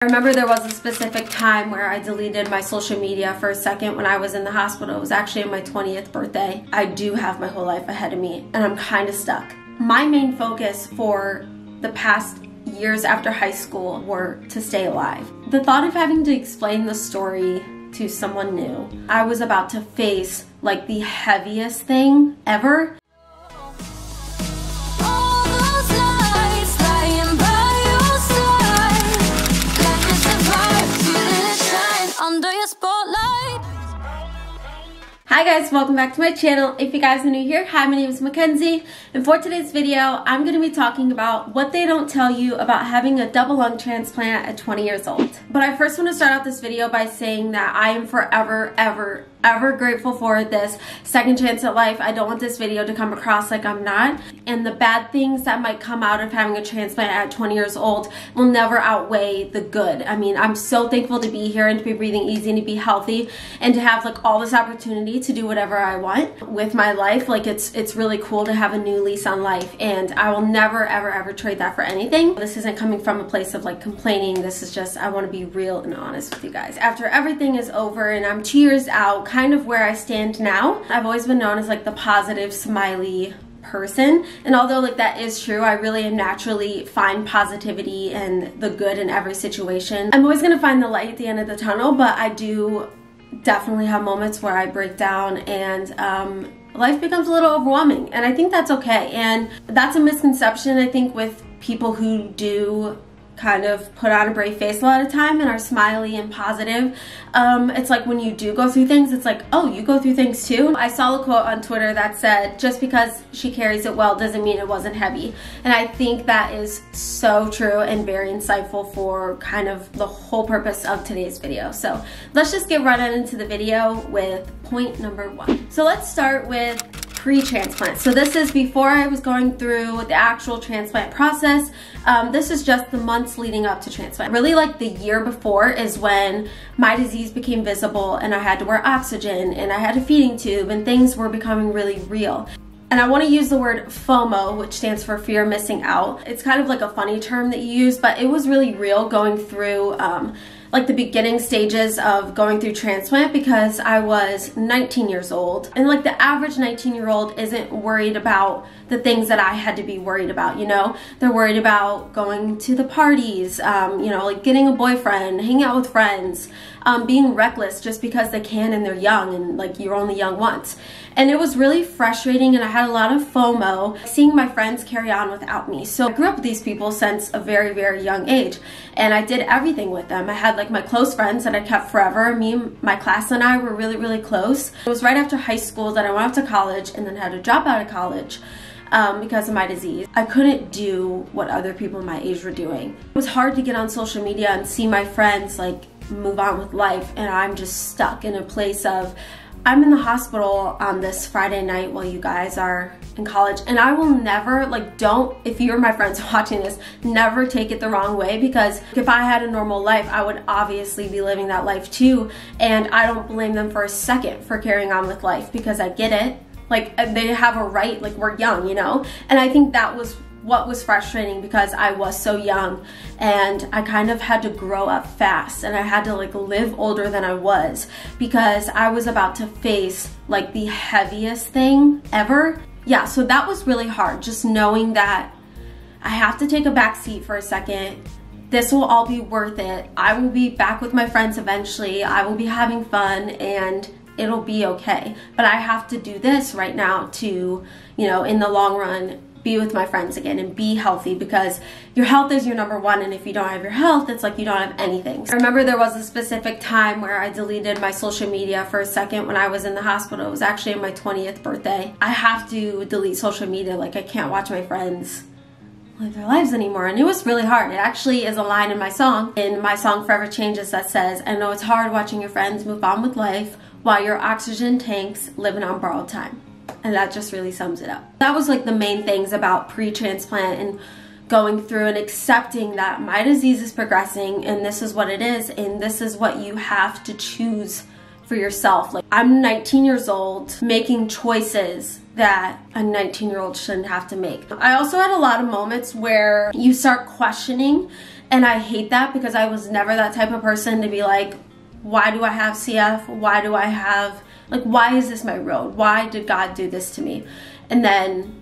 I remember there was a specific time where I deleted my social media for a second when I was in the hospital. It was actually on my 20th birthday. I do have my whole life ahead of me and I'm kind of stuck. My main focus for the past years after high school were to stay alive. The thought of having to explain the story to someone new, I was about to face like the heaviest thing ever. Hi guys, welcome back to my channel. If you guys are new here, hi, my name is Mackenzie, and for today's video, I'm going to be talking about what they don't tell you about having a double lung transplant at 20 years old. But I first want to start out this video by saying that I am forever, ever grateful for this second chance at life. I don't want this video to come across like I'm not, and the bad things that might come out of having a transplant at 20 years old will never outweigh the good. I mean, I'm so thankful to be here and to be breathing easy and to be healthy and to have like all this opportunity to do whatever I want with my life. Like it's really cool to have a new lease on life, and I will never ever trade that for anything. This isn't coming from a place of like complaining. This is just, I want to be real and honest with you guys. After everything is over and I'm 2 years out, kind of where I stand now, I've always been known as like the positive, smiley person, and although like that is true, I really am naturally find positivity and the good in every situation. I'm always gonna find the light at the end of the tunnel, but I do definitely have moments where I break down and life becomes a little overwhelming, and I think that's okay. And that's a misconception, I think, with people who do kind of put on a brave face a lot of time and are smiley and positive. It's like when you do go through things, it's like, oh, you go through things too? I saw a quote on Twitter that said, just because she carries it well doesn't mean it wasn't heavy. And I think that is so true and very insightful for kind of the whole purpose of today's video. So let's just get right on into the video with point number one. So let's start with pre-transplant. So this is before I was going through the actual transplant process. This is just the months leading up to transplant. Really, like the year before is when my disease became visible and I had to wear oxygen and I had a feeding tube and things were becoming really real. And I want to use the word FOMO, which stands for fear of missing out. It's kind of like a funny term that you use, but it was really real going through like the beginning stages of going through transplant, because I was 19 years old, and like the average 19-year-old isn't worried about the things that I had to be worried about, you know? They're worried about going to the parties, you know, like getting a boyfriend, hanging out with friends, being reckless just because they can and they're young, and like you're only young once. And it was really frustrating, and I had a lot of FOMO seeing my friends carry on without me. So I grew up with these people since a very young age, and I did everything with them. I had like my close friends that I kept forever. Me and my class and I were really close. It was right after high school that I went off to college and then had to drop out of college because of my disease. I couldn't do what other people my age were doing. It was hard to get on social media and see my friends like move on with life, and I'm just stuck in a place of, I'm in the hospital on this Friday night while you guys are in college, and I will never, like, don't, if you're my friends watching this, never take it the wrong way, because if I had a normal life, I would obviously be living that life too, and I don't blame them for a second for carrying on with life, because I get it. Like, they have a right, like, we're young, you know? And I think that was what was frustrating, because I was so young and I kind of had to grow up fast, and I had to like live older than I was, because I was about to face like the heaviest thing ever. Yeah, so that was really hard, just knowing that I have to take a back seat for a second. This will all be worth it. I will be back with my friends eventually. I will be having fun and it'll be okay. But I have to do this right now to, you know, in the long run, be with my friends again and be healthy, because your health is your number one, and if you don't have your health, it's like you don't have anything. I remember there was a specific time where I deleted my social media for a second when I was in the hospital. It was actually on my 20th birthday. I have to delete social media, like I can't watch my friends live their lives anymore, and it was really hard. It actually is a line in my song Forever Changes, that says, I know it's hard watching your friends move on with life while your oxygen tank's living on borrowed time. And that just really sums it up. That was like the main things about pre-transplant and going through and accepting that my disease is progressing and this is what it is, and this is what you have to choose for yourself. Like, I'm 19 years old making choices that a 19-year-old shouldn't have to make. I also had a lot of moments where you start questioning And I hate that because I was never that type of person to be like, why do I have CF? Why do I have, like, why is this my road? Why did God do this to me? And then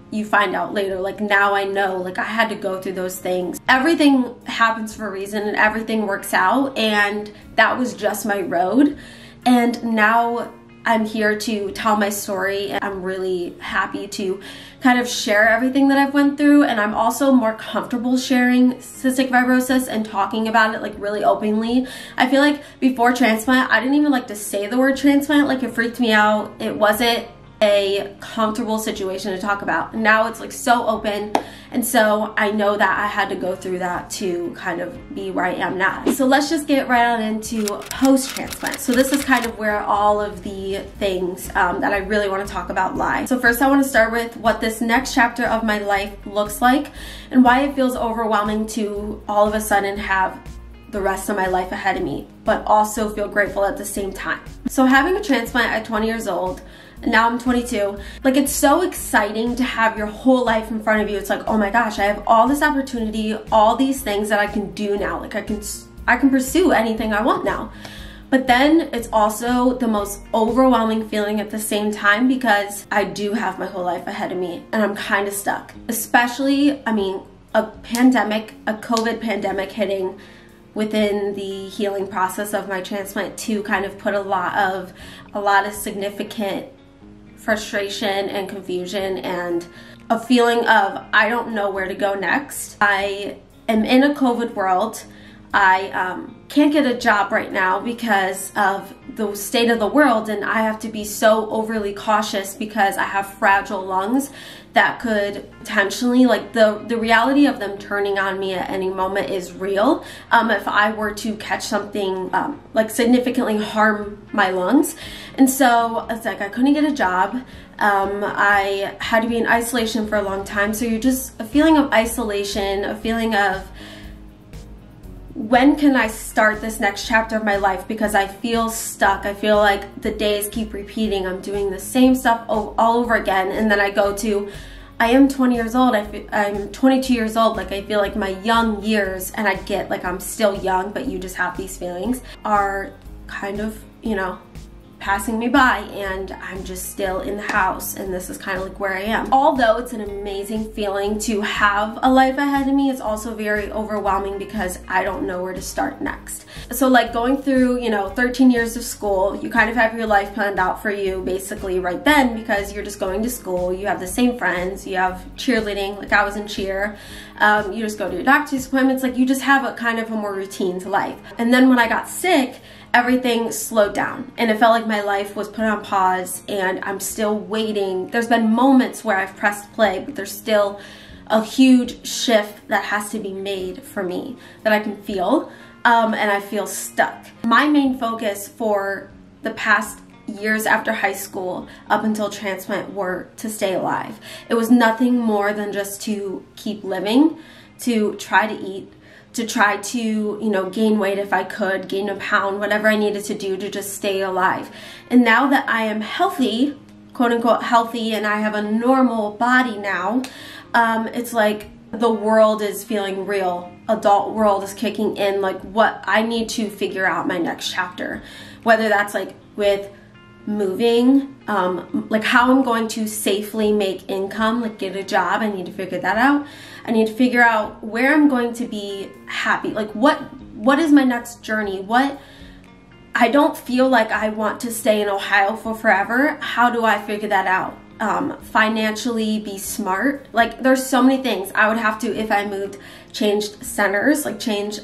you find out later, like, now I know, like, I had to go through those things. Everything happens for a reason and everything works out, and that was just my road. And now I'm here to tell my story, and I'm really happy to kind of share everything that I've went through. And I'm also more comfortable sharing cystic fibrosis and talking about it, like, really openly. I feel like before transplant, I didn't even like to say the word transplant. Like, it freaked me out. It wasn't a comfortable situation to talk about. Now it's like so open, and so I know that I had to go through that to kind of be where I am now. So let's just get right on into post-transplant. So this is kind of where all of the things that I really want to talk about lie. So first I want to start with what this next chapter of my life looks like and why it feels overwhelming to all of a sudden have the rest of my life ahead of me, but also feel grateful at the same time. So having a transplant at 20 years old, and now I'm 22, like, it's so exciting to have your whole life in front of you. It's like, oh my gosh, I have all this opportunity, all these things that I can do now. Like, I can pursue anything I want now. But then it's also the most overwhelming feeling at the same time because I do have my whole life ahead of me and I'm kind of stuck. Especially, I mean, a COVID pandemic hitting within the healing process of my transplant too kind of put a lot of significant frustration and confusion and a feeling of I don't know where to go next. I am in a COVID world. I can't get a job right now because of the state of the world, and I have to be so overly cautious because I have fragile lungs that could potentially, like, the reality of them turning on me at any moment is real. If I were to catch something like significantly harm my lungs. And so it's like I couldn't get a job. I had to be in isolation for a long time. So you're just a feeling of isolation, a feeling of when can I start this next chapter of my life, because I feel stuck. I feel like the days keep repeating. I'm doing the same stuff all over again. And then I go to, I am 20 years old. I'm 22 years old. Like, I feel like my young years, and I get like I'm still young, but you just have these feelings, are kind of, you know, passing me by, and I'm just still in the house, and this is kind of like where I am. Although it's an amazing feeling to have a life ahead of me, it's also very overwhelming because I don't know where to start next. So like going through, you know, 13 years of school, you kind of have your life planned out for you basically right then because you're just going to school, you have the same friends, you have cheerleading, like I was in cheer, you just go to your doctor's appointments, like you just have a kind of a more routine to life. And then when I got sick, everything slowed down and it felt like my life was put on pause and I'm still waiting. There's been moments where I've pressed play, but there's still a huge shift that has to be made for me that I can feel, and I feel stuck. My main focus for the past years after high school up until transplant were to stay alive. It was nothing more than just to keep living, to try to eat, to try to, you know, gain weight if I could, gain a pound, whatever I needed to do to just stay alive. And now that I am healthy, quote unquote healthy, and I have a normal body now, it's like the world is feeling real. Adult world is kicking in, like what I need to figure out my next chapter. Whether that's like with moving, like how I'm going to safely make income, like get a job, I need to figure that out. I need to figure out where I'm going to be happy, like what is my next journey, I don't feel like I want to stay in Ohio for forever. How do I figure that out? Financially be smart. Like there's so many things I would have to, if I moved, changed centers, like change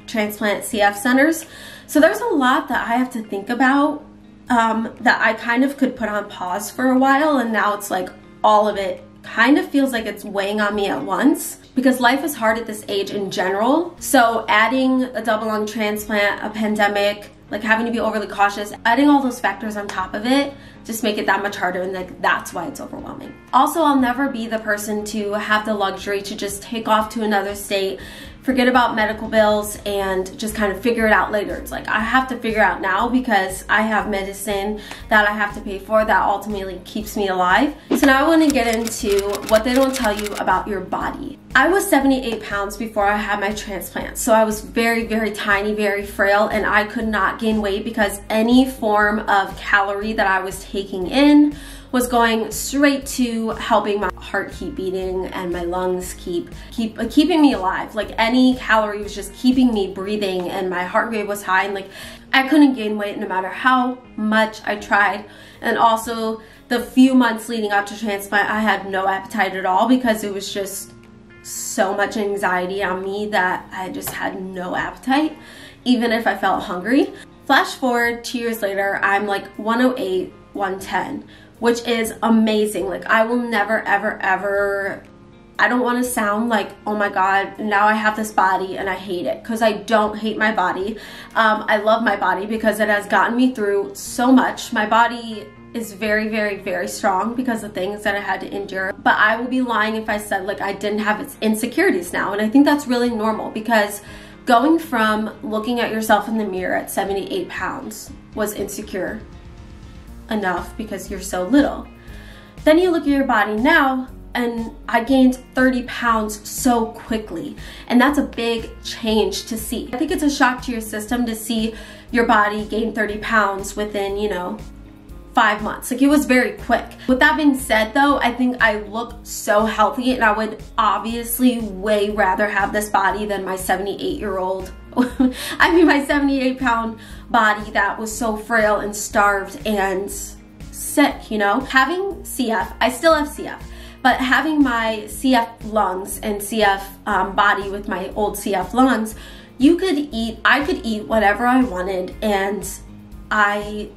transplant CF centers. So there's a lot that I have to think about that I kind of could put on pause for a while, and now it's like all of it kind of feels like it's weighing on me at once because life is hard at this age in general. So adding a double lung transplant, a pandemic, like having to be overly cautious, adding all those factors on top of it just make it that much harder, and like that's why it's overwhelming. Also, I'll never be the person to have the luxury to just take off to another state forget about medical bills and just kind of figure it out later. It's like I have to figure out now because I have medicine that I have to pay for that ultimately keeps me alive. So now I want to get into what they don't tell you about your body. I was 78 pounds before I had my transplant, so I was very, very tiny, very frail, and I could not gain weight because any form of calorie that I was taking in was going straight to helping my heart keep beating and my lungs keeping me alive. Like any calorie was just keeping me breathing, and my heart rate was high, and like I couldn't gain weight no matter how much I tried. And also the few months leading up to transplant, I had no appetite at all because it was just so much anxiety on me that I just had no appetite, even if I felt hungry. Flash forward 2 years later, I'm like 108, 110, which is amazing. Like I will never, ever, ever, I don't want to sound like, oh my God, now I have this body and I hate it, because I don't hate my body. I love my body because it has gotten me through so much. My body is very, very, very strong because of things that I had to endure. But I will be lying if I said like I didn't have its insecurities now. And I think that's really normal, because going from looking at yourself in the mirror at 78 pounds was insecure enough because you're so little. Then you look at your body now, and I gained 30 pounds so quickly. And that's a big change to see. I think it's a shock to your system to see your body gain 30 pounds within, you know, 5 months. Like it was very quick. With that being said though, I think I look so healthy, and I would obviously way rather have this body than my 78-year-old I mean my 78-pound body that was so frail and starved and sick, you know? Having CF, I still have CF, but having my CF lungs and CF body with my old CF lungs, I could eat whatever I wanted and I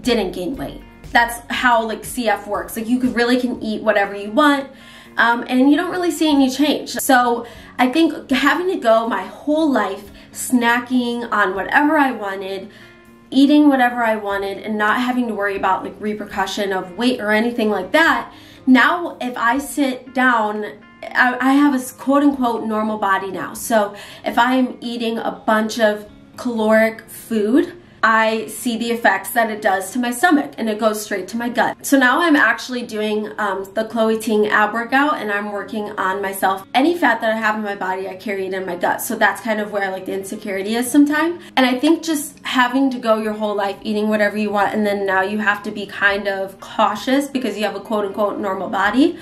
didn't gain weight. That's how like CF works. Like you can eat whatever you want, and you don't really see any change. So I think having to go my whole life snacking on whatever I wanted, eating whatever I wanted, and not having to worry about like repercussion of weight or anything like that. Now if I sit down, I have a quote unquote normal body now. So if I'm eating a bunch of caloric food, I see the effects that it does to my stomach, and it goes straight to my gut. So now I'm actually doing the Chloe Ting ab workout, and I'm working on myself. Any fat that I have in my body, I carry it in my gut. So that's kind of where like the insecurity is sometimes. And I think just having to go your whole life eating whatever you want, and then now you have to be kind of cautious because you have a quote unquote normal body,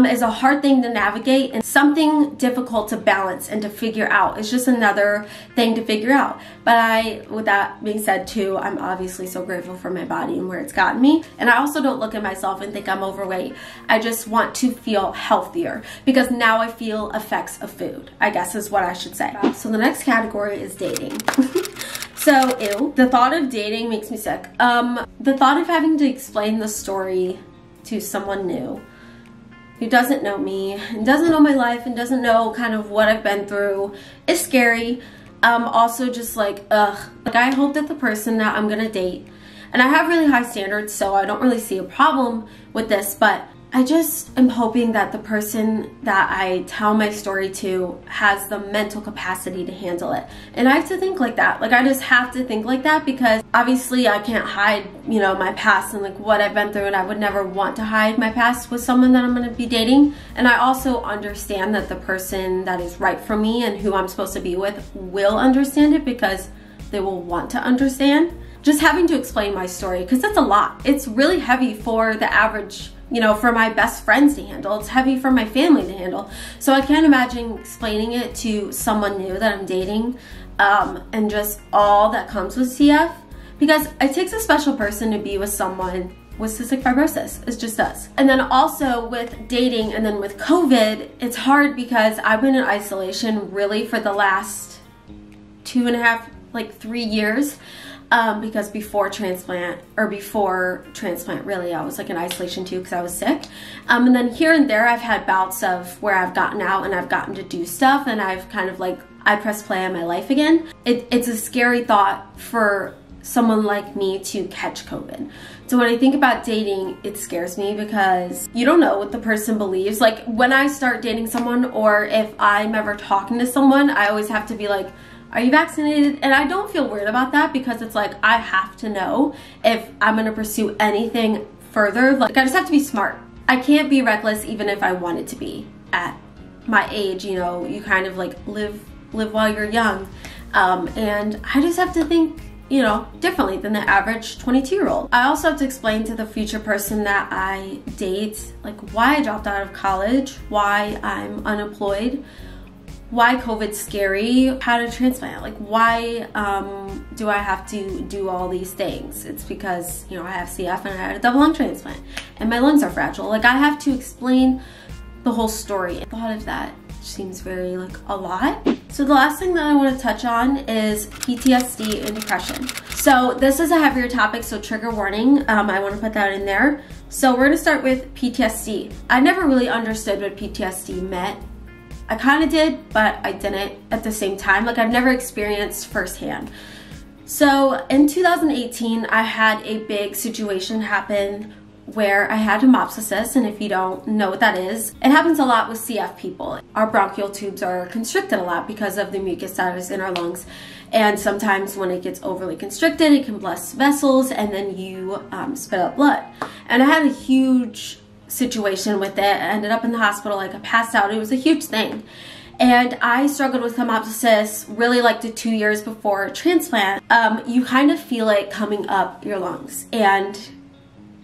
is a hard thing to navigate and something difficult to balance and to figure out. It's just another thing to figure out. But with that being said too, I'm obviously so grateful for my body and where it's gotten me. And I also don't look at myself and think I'm overweight. I just want to feel healthier because now I feel effects of food, I guess is what I should say. So the next category is dating. So ew, the thought of dating makes me sick. The thought of having to explain the story to someone new who doesn't know me and doesn't know my life and doesn't know kind of what I've been through is scary. Also just like, ugh. Like I hope that the person that I'm gonna date, and I have really high standards, so I don't really see a problem with this, but I just am hoping that the person that I tell my story to has the mental capacity to handle it. And I have to think like that. Like I just have to think like that because obviously I can't hide, you know, my past and like what I've been through, and I would never want to hide my past with someone that I'm going to be dating. And I also understand that the person that is right for me and who I'm supposed to be with will understand it because they will want to understand. Just having to explain my story, because that's a lot. It's really heavy for the average, you know, for my best friends to handle. It's heavy for my family to handle. So I can't imagine explaining it to someone new that I'm dating, and just all that comes with CF, because it takes a special person to be with someone with cystic fibrosis. It just does. And then also with dating and then with COVID, it's hard because I've been in isolation really for the last 2.5, like 3 years. Because before transplant really, I was like in isolation too because I was sick. And then here and there I've had bouts of where I've gotten out and I've gotten to do stuff, and I've kind of like, I press play on my life again. It's a scary thought for someone like me to catch COVID. So when I think about dating, it scares me because you don't know what the person believes. Like when I start dating someone, or if I'm ever talking to someone, I always have to be like, are you vaccinated? And I don't feel weird about that because it's like, I have to know if I'm gonna pursue anything further. Like I just have to be smart. I can't be reckless even if I wanted to be. At my age, you know, you kind of like live while you're young. And I just have to think, you know, differently than the average 22-year-old. I also have to explain to the future person that I date, like why I dropped out of college, why I'm unemployed, why COVID's scary, how to transplant, like why do I have to do all these things? It's because, you know, I have CF and I had a double lung transplant and my lungs are fragile. Like I have to explain the whole story. I thought of that seems very like a lot. So the last thing that I want to touch on is PTSD and depression. So this is a heavier topic, so trigger warning. I want to put that in there. So we're going to start with PTSD. I never really understood what PTSD meant. I kind of did, but I didn't at the same time. Like I've never experienced firsthand. So in 2018, I had a big situation happen where I had hemoptysis, and if you don't know what that is, it happens a lot with CF people. Our bronchial tubes are constricted a lot because of the mucus that is in our lungs, and sometimes when it gets overly constricted, it can bless vessels, and then you spit out blood. And I had a huge situation with it. I ended up in the hospital, like I passed out. It was a huge thing. And I struggled with hemoptysis really like the 2 years before transplant. You kind of feel it coming up your lungs, and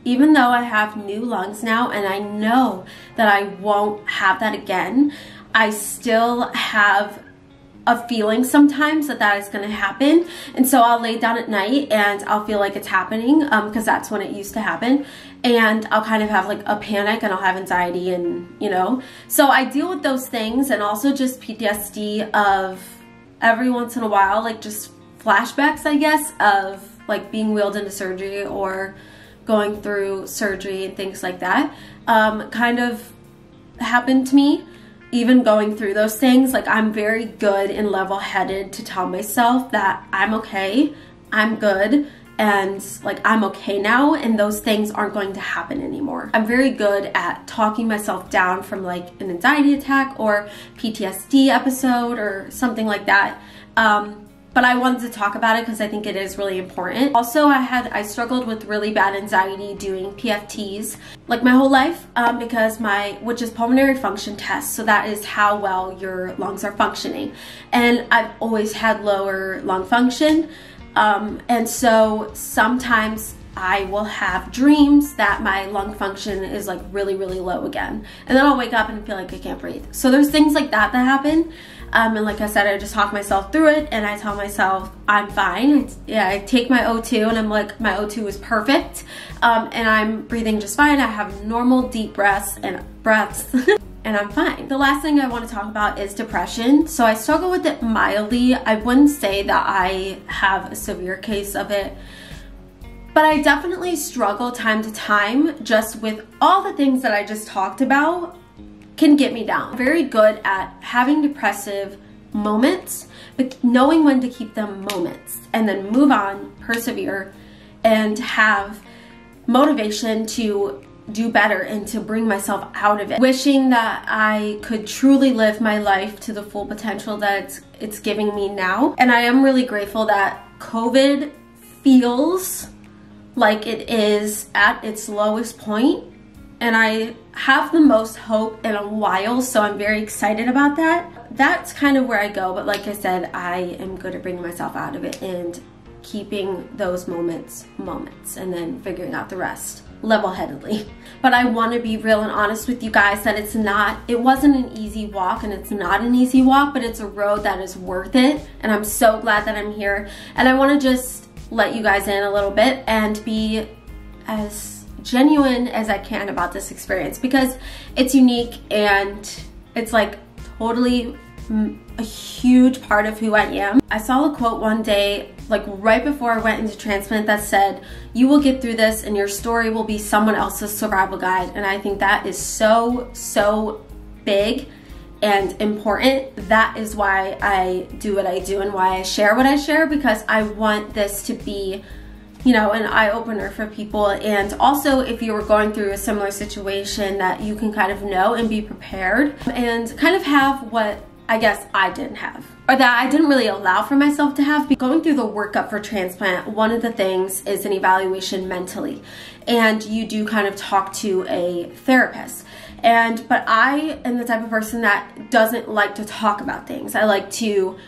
even though I have new lungs now and I know that I won't have that again, I still have a feeling sometimes that is going to happen. And so I'll lay down at night and I'll feel like it's happening because that's when it used to happen. And I'll kind of have like a panic and I'll have anxiety, and you know. So I deal with those things, and also just PTSD of every once in a while, like just flashbacks, I guess, of like being wheeled into surgery or going through surgery and things like that kind of happened to me. Even going through those things, like I'm very good and level-headed to tell myself that I'm okay, I'm good, and like I'm okay now, and those things aren't going to happen anymore. I'm very good at talking myself down from like an anxiety attack or PTSD episode or something like that. But I wanted to talk about it because I think it is really important. Also, I struggled with really bad anxiety doing PFTs like my whole life because which is pulmonary function test. So that is how well your lungs are functioning. And I've always had lower lung function. And so sometimes I will have dreams that my lung function is like really, really low again. And then I'll wake up and feel like I can't breathe. So there's things like that happen. And like I said, I just talk myself through it and I tell myself I'm fine. I take my O2 and I'm like, my O2 is perfect. And I'm breathing just fine. I have normal deep breaths and I'm fine. The last thing I want to talk about is depression. So I struggle with it mildly. I wouldn't say that I have a severe case of it, but I definitely struggle time to time just with all the things that I just talked about can get me down. I'm very good at having depressive moments, but knowing when to keep them moments and then move on, persevere, and have motivation to do better and to bring myself out of it. Wishing that I could truly live my life to the full potential that it's giving me now. And I am really grateful that COVID feels like it is at its lowest point, and I have the most hope in a while, so I'm very excited about that. That's kind of where I go, but like I said, I am good at bringing myself out of it and keeping those moments and then figuring out the rest level-headedly. But I want to be real and honest with you guys that it wasn't an easy walk, and it's not an easy walk, but it's a road that is worth it, and I'm so glad that I'm here. And I want to just let you guys in a little bit and be as genuine as I can about this experience because it's unique and it's like totally a huge part of who I am. I saw a quote one day, like right before I went into transplant, that said, "You will get through this and your story will be someone else's survival guide." And I think that is so, so big and important. That is why I do what I do and why I share what I share, because I want this to be, you know, an eye-opener for people. And also, if you were going through a similar situation, that you can kind of know and be prepared and kind of have what I guess I didn't have, or that I didn't really allow for myself to have. Going through the workup for transplant, one of the things is an evaluation mentally, and you do kind of talk to a therapist. But I am the type of person that doesn't like to talk about things. I like to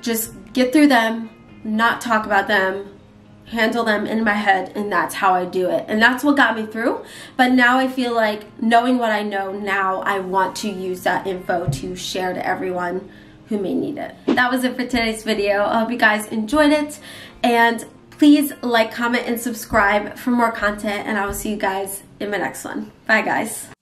just get through them, not talk about them, handle them in my head, and that's how I do it. And that's what got me through. But now I feel like, knowing what I know now, I want to use that info to share to everyone who may need it. That was it for today's video. I hope you guys enjoyed it, and please like, comment, and subscribe for more content, and I will see you guys in my next one. Bye guys.